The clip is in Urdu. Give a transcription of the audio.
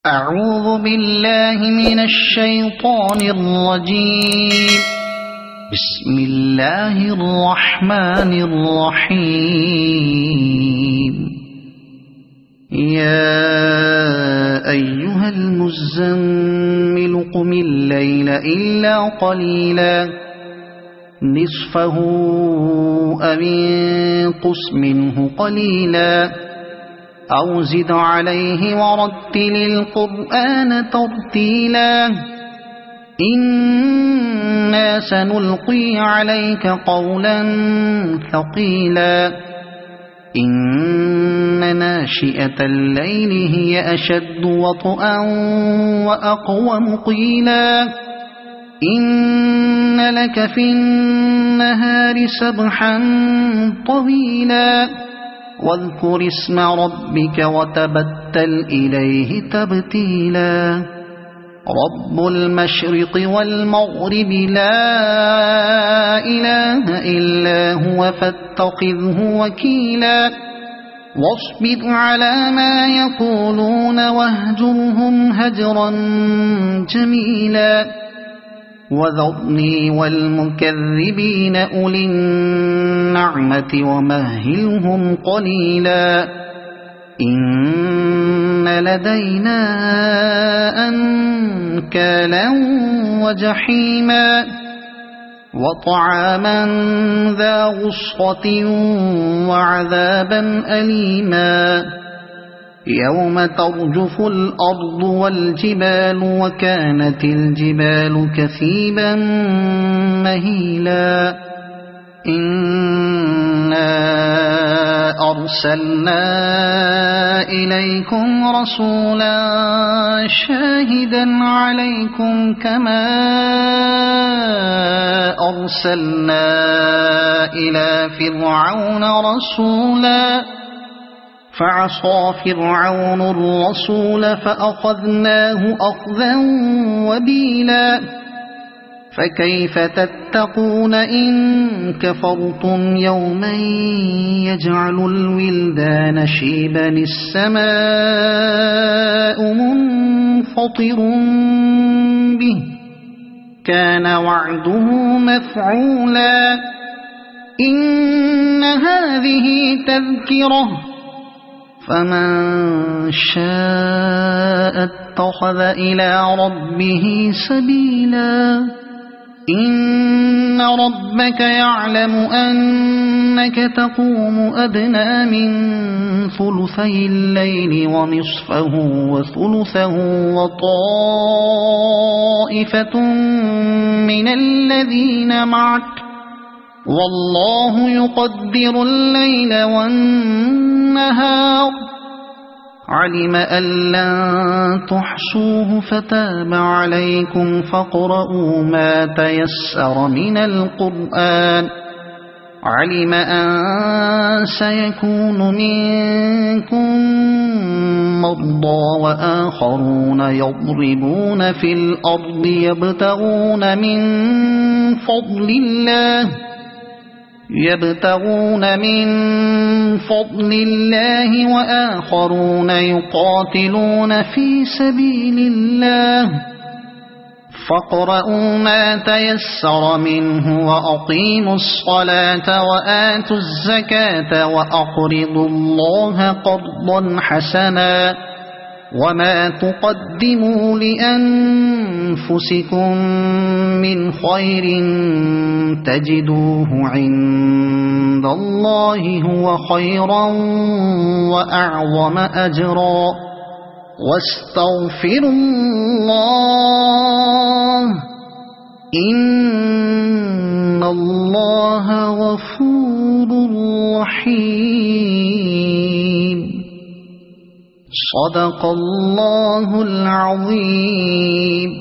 أعوذ بالله من الشيطان الرجيم. بسم الله الرحمن الرحيم. يا أيها المزمل قم الليل إلا قليلا نصفه أو انقص منه قليلا أو زد عليه ورتل القرآن ترتيلا إنا سنلقي عليك قولا ثقيلا إن ناشئة الليل هي أشد وطئا وأقوم قيلا إن لك في النهار سبحا طويلا واذكر اسم ربك وتبتل إليه تبتيلا رب المشرق والمغرب لا إله إلا هو فاتخذه وكيلا واصبر على ما يقولون واهجرهم هجرا جميلا وذرني والمكذبين أولي النعمة ومهلهم قليلا إن لدينا أنكالا وجحيما وطعاما ذا غصة وعذابا أليما يوم ترجف الأرض والجبال وكانت الجبال كثيبا مهيلا إنا أرسلنا إليكم رسولا شاهدا عليكم كما أرسلنا إلى فرعون رسولا فعصى فرعون الرسول فأخذناه أخذا وبيلا فكيف تتقون إن كفرتم يوما يجعل الولدان شيبا السماء منفطر به كان وعده مفعولا إن هذه تذكرة فمن شاء اتخذ إلى ربه سبيلا إن ربك يعلم أنك تقوم أدنى من ثلثي الليل ونصفه وثلثه وطائفة من الذين معك والله يقدر الليل والنهار علم أن لن تحصوه فتاب عليكم فاقرؤوا ما تيسر من القرآن علم أن سيكون منكم مرضى وآخرون يضربون في الأرض يبتغون من فضل الله وآخرون يقاتلون في سبيل الله فاقرؤوا ما تيسر منه وأقيموا الصلاة وآتوا الزكاة وأقرضوا الله قرضا حسنا وما تقدموا لأنفسكم من خير تجدوه عند الله هو خيرا وأعظم أجرا واستغفروا الله إن الله غفور رحيم صدق الله العظيم.